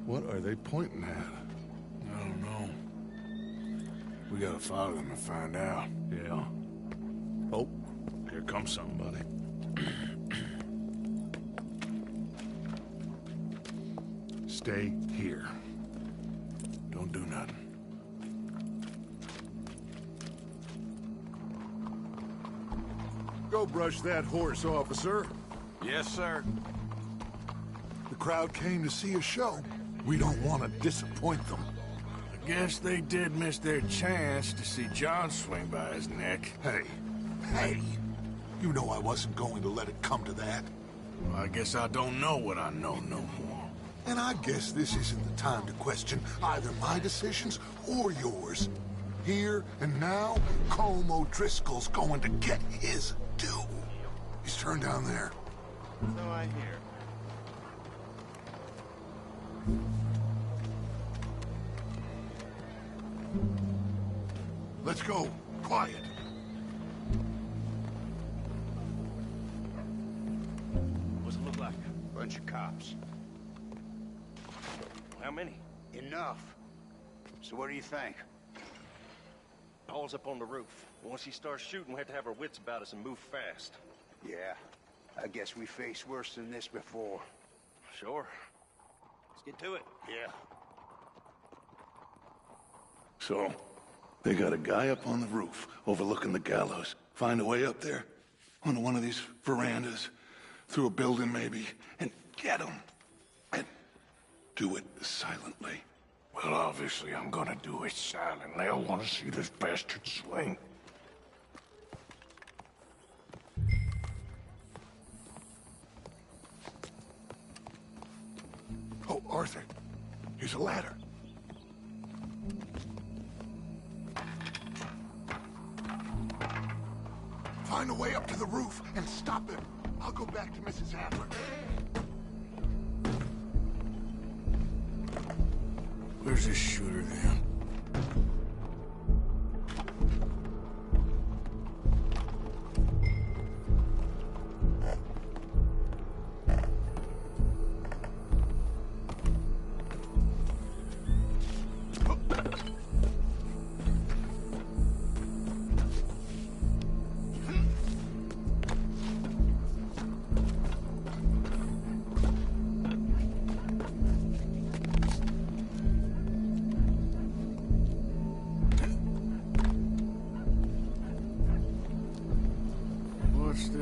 What are they pointing at? I don't know. We gotta follow them and find out. Yeah. Oh, here comes somebody. Stay here. Don't do nothing. Go brush that horse, officer. Yes, sir. The crowd came to see a show. We don't want to disappoint them. I guess they did miss their chance to see John swing by his neck. Hey, you know I wasn't going to let it come to that. Well, I guess I don't know what I know no more. And I guess this isn't the time to question either my decisions or yours. Here and now, Colm O'Driscoll's going to get his due. He's turned down there. So I hear. Let's go. Quiet. What's it look like? Bunch of cops. How many? Enough. So what do you think? Paul's up on the roof. Once he starts shooting, we have to have our wits about us and move fast. Yeah. I guess we faced worse than this before. Sure. Let's get to it. Yeah. So, they got a guy up on the roof overlooking the gallows. Find a way up there, onto one of these verandas, through a building maybe, and get him. And do it silently. Well, obviously I'm gonna do it silently. I want to see this bastard swing. Oh, Arthur, here's a ladder. Find a way up to the roof and stop him. I'll go back to Mrs. Adler. Where's this shooter, then?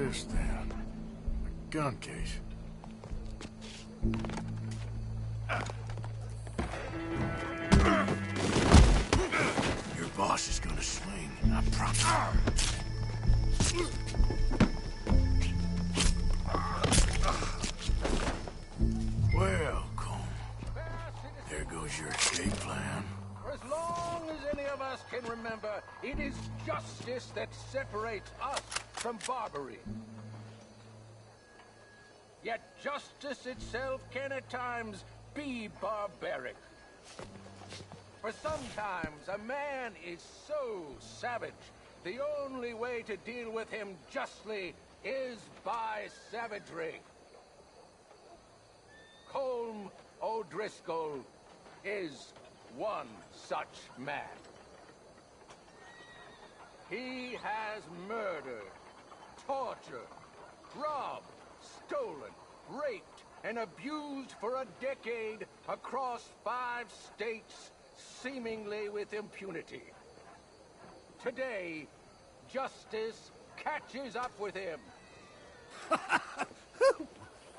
this, then? A gun case. Your boss is gonna swing, I promise. Well, Colm, there goes your escape plan. For as long as any of us can remember, it is justice that separates us from barbary. Yet justice itself can at times be barbaric. For sometimes a man is so savage, the only way to deal with him justly is by savagery. Colm O'Driscoll is one such man. He has murdered, tortured, robbed, stolen, raped, and abused for a decade across 5 states, seemingly with impunity. Today, justice catches up with him.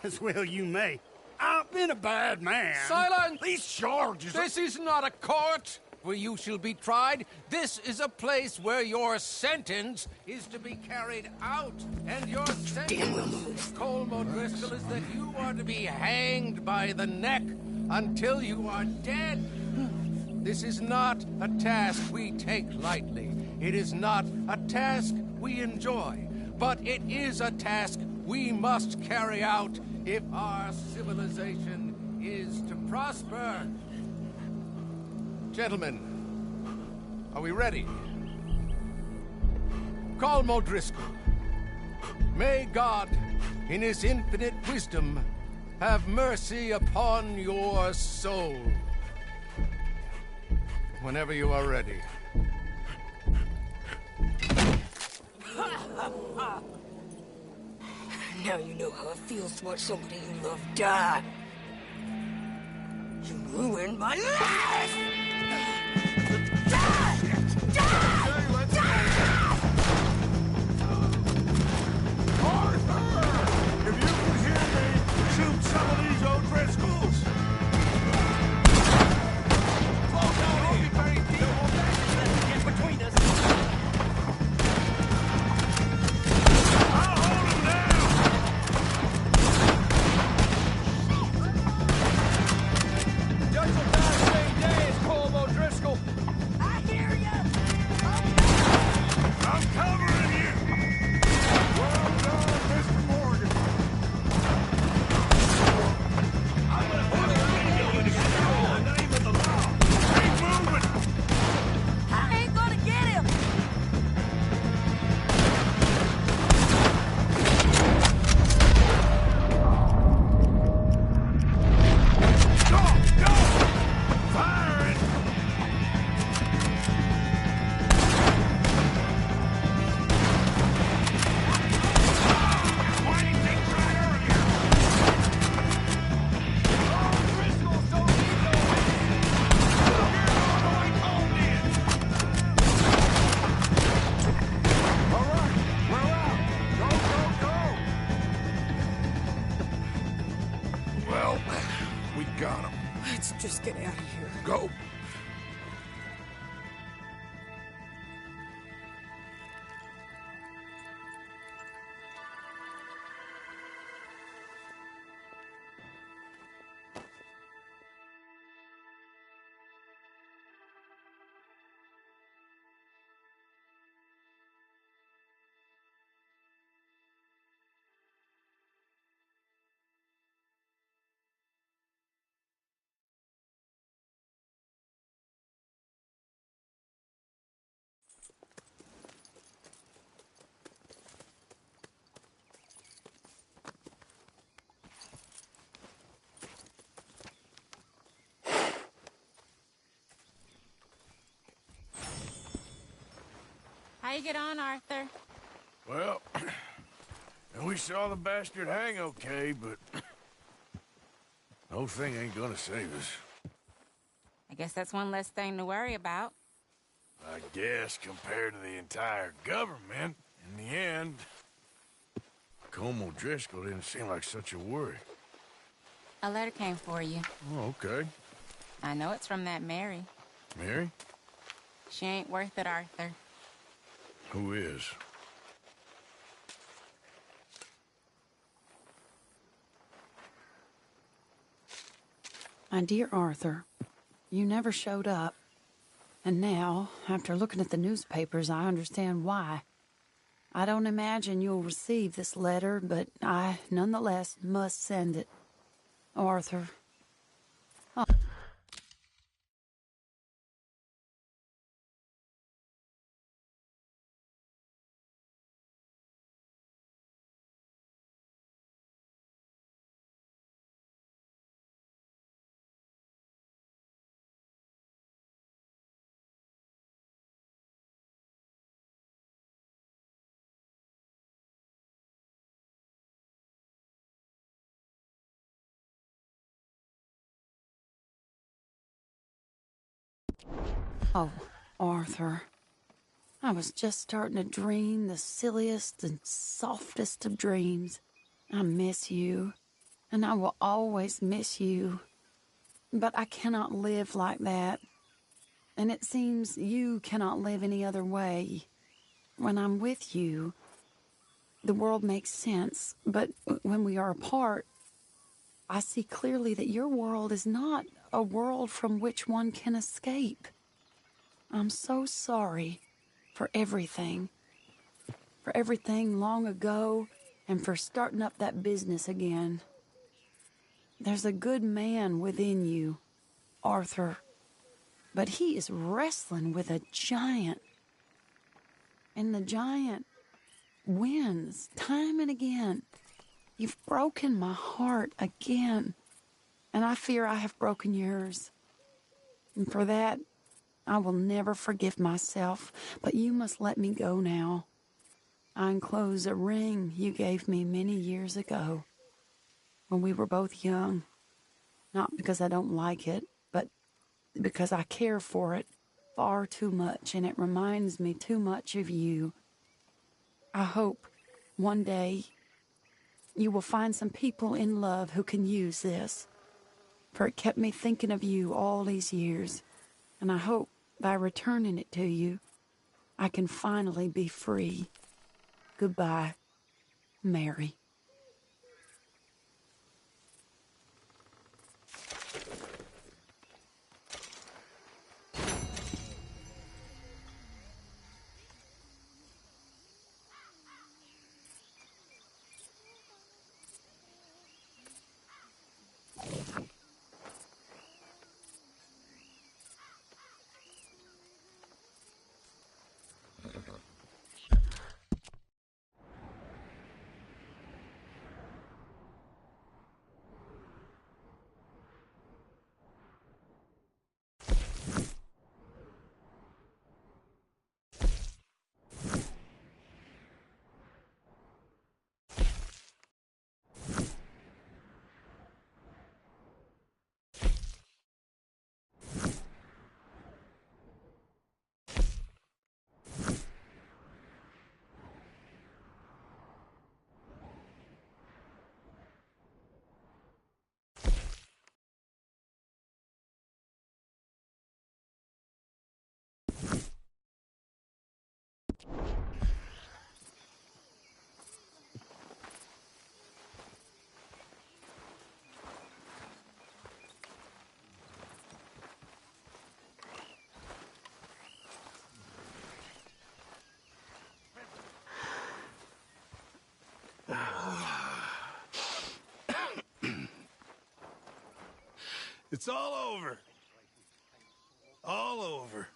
As well you may. I've been a bad man. Silence! These charges... This is not a court where you shall be tried. This is a place where your sentence is to be carried out. And your sentence, Colm O'Driscoll, is that you are to be hanged by the neck until you are dead. This is not a task we take lightly. It is not a task we enjoy. But it is a task we must carry out if our civilization is to prosper. Gentlemen, are we ready? Colm O'Driscoll, may God, in his infinite wisdom, have mercy upon your soul. Whenever you are ready. Now you know how it feels to watch somebody you love die. You ruined my life! Arthur! If you can hear me, shoot some of these O'Driscolls! Get between us! Let's just get out of here. Go. How you get on, Arthur? Well, we saw the bastard hang okay, but the whole thing ain't gonna save us. I guess that's one less thing to worry about. I guess compared to the entire government, in the end, Colm O'Driscoll didn't seem like such a worry. A letter came for you. Oh, okay. I know it's from that Mary. Mary? She ain't worth it, Arthur. Who is? My dear Arthur, you never showed up. And now, after looking at the newspapers, I understand why. I don't imagine you'll receive this letter, but I, nonetheless, must send it. Arthur. Oh. Oh, Arthur. I was just starting to dream the silliest and softest of dreams. I miss you, and I will always miss you. But I cannot live like that. And it seems you cannot live any other way. When I'm with you, the world makes sense. But when we are apart, I see clearly that your world is not a world from which one can escape. I'm so sorry for everything. For everything long ago, and for starting up that business again. There's a good man within you, Arthur. But he is wrestling with a giant. And the giant wins time and again. You've broken my heart again. And I fear I have broken yours. And for that, I will never forgive myself, but you must let me go now. I enclose a ring you gave me many years ago, when we were both young. Not because I don't like it, but because I care for it far too much, and it reminds me too much of you. I hope one day you will find some people in love who can use this, for it kept me thinking of you all these years. And I hope by returning it to you, I can finally be free. Goodbye, Mary. It's all over. All over.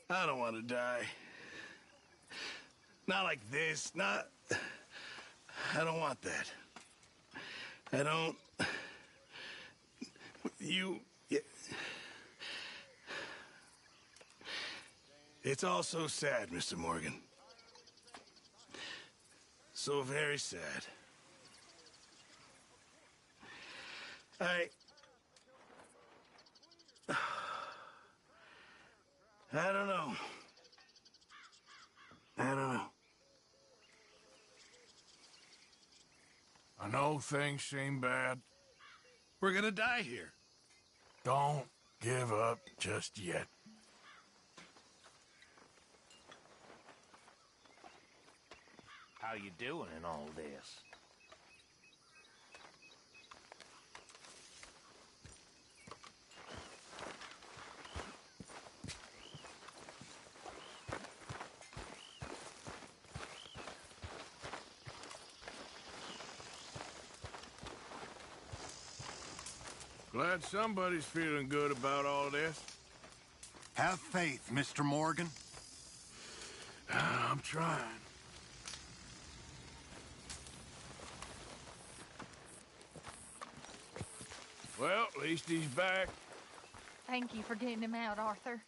I don't want to die. Not like this, not... I don't want that. I don't... You... It's all so sad, Mr. Morgan. So very sad. I don't know. I don't know. know things seem bad? We're gonna die here. Don't give up just yet. How you doing in all this? Glad somebody's feeling good about all this. Have faith, Mr. Morgan. I'm trying. Well, at least he's back. Thank you for getting him out, Arthur.